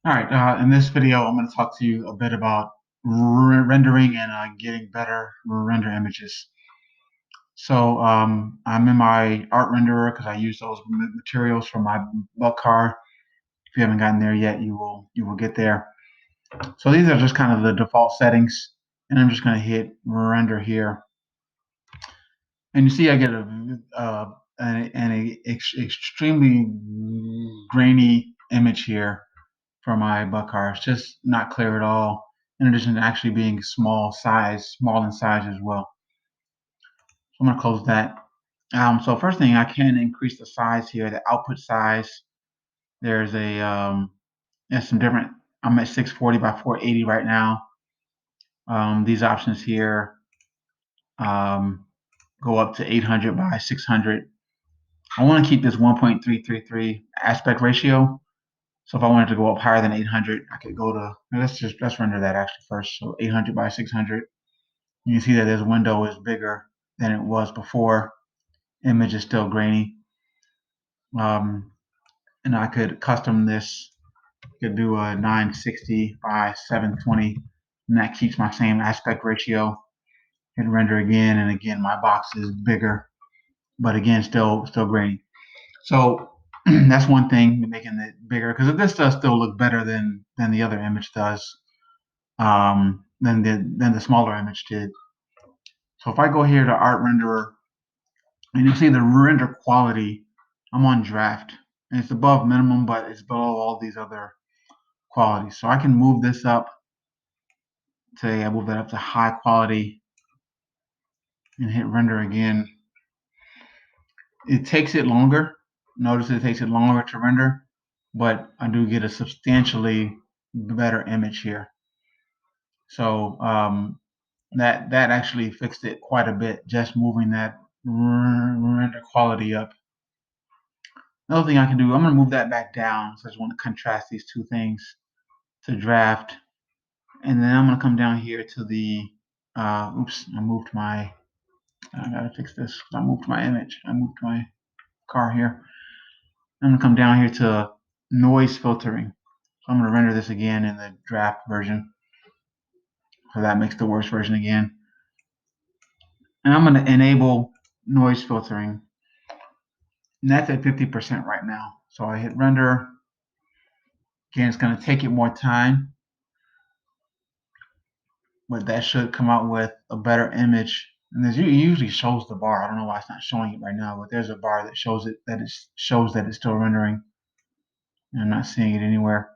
All right, in this video, I'm going to talk to you a bit about rendering and getting better render images. So I'm in my art renderer because I use those materials from my buck car. If you haven't gotten there yet, you will get there. So these are just kind of the default settings, and I'm just going to hit render here, and you see I get an extremely grainy image here for my buck car. It's just not clear at all. In addition to actually being small in size as well. So I'm gonna close that. So first thing, I can increase the size here, the output size. There's some different. I'm at 640 by 480 right now. These options here um, go up to 800 by 600. I want to keep this 1.333 aspect ratio. So if I wanted to go up higher than 800, I could go to, let's render that actually first. So 800 by 600. You can see that this window is bigger than it was before. Image is still grainy. And I could custom this. Could do a 960 by 720, and that keeps my same aspect ratio. Hit render again, and again my box is bigger, but again still grainy. So that's one thing, making it bigger, because this does still look better than the other image does, than the smaller image did. So if I go here to Art Renderer, and you'll see the render quality, I'm on draft, and it's above minimum, but it's below all these other qualities. So I can move this up. Say I move that up to high quality and hit render again. It takes it longer. Notice it takes it longer to render, but I do get a substantially better image here. So that actually fixed it quite a bit, just moving that render quality up. Another thing I can do, I'm going to move that back down. So I just want to contrast these two things to draft. And then I'm going to come down here to the, oops, I got to fix this. I moved my image. I moved my car here. I'm going to come down here to noise filtering. So I'm going to render this again in the draft version. So that makes the worst version again. And I'm going to enable noise filtering. And that's at 50% right now. So I hit render. Again, it's going to take it more time, but that should come out with a better image. And it usually shows the bar. I don't know why it's not showing it right now, but there's a bar that shows that it's still rendering. And I'm not seeing it anywhere.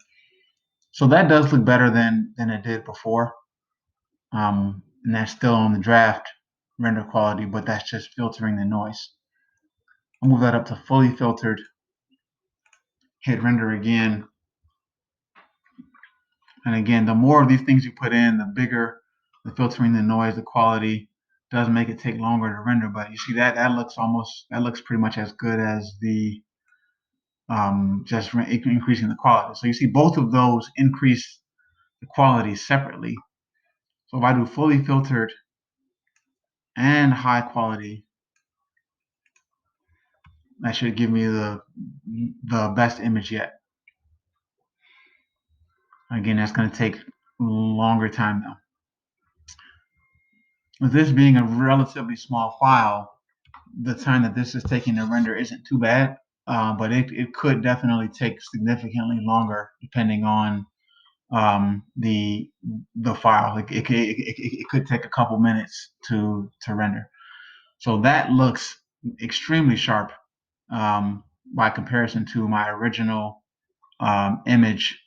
So that does look better than it did before. And that's still on the draft render quality, but that's just filtering the noise. I'll move that up to fully filtered. Hit render again. And again, the more of these things you put in, the bigger the filtering, the noise, the quality does make it take longer to render. But you see that looks pretty much as good as the just increasing the quality. So you see both of those increase the quality separately. So if I do fully filtered and high quality, that should give me the best image yet. Again, that's going to take longer time though. With this being a relatively small file, the time that this is taking to render isn't too bad, but it could definitely take significantly longer depending on the file. It could take a couple minutes to render. So that looks extremely sharp by comparison to my original image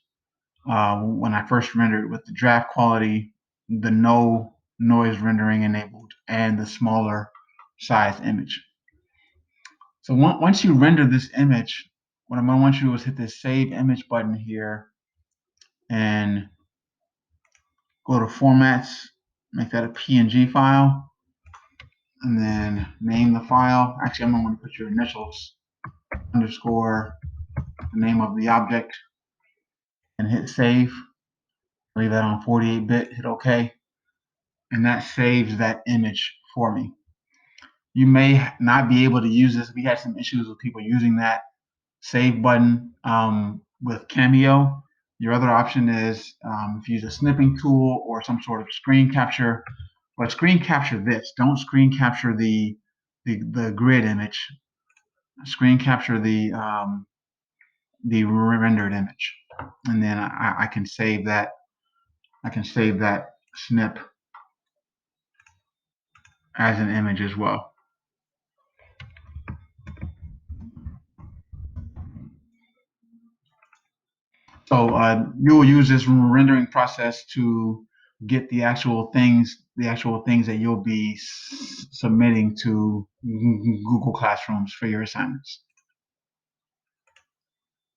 when I first rendered with the draft quality, the no noise rendering enabled, and the smaller size image. So once you render this image, what I'm going to want you to do is hit this Save Image button here and go to Formats, make that a PNG file, and then name the file. Actually, I'm going to want to put your initials underscore the name of the object and hit Save. Leave that on 48-bit, hit OK. And that saves that image for me. You may not be able to use this. We had some issues with people using that save button with Cameo. Your other option is if you use a snipping tool or some sort of screen capture, but screen capture this. Don't screen capture the grid image. Screen capture the rendered image, and then I can save that. I can save that snip as an image as well. So you will use this rendering process to get the actual things that you'll be submitting to Google Classrooms for your assignments.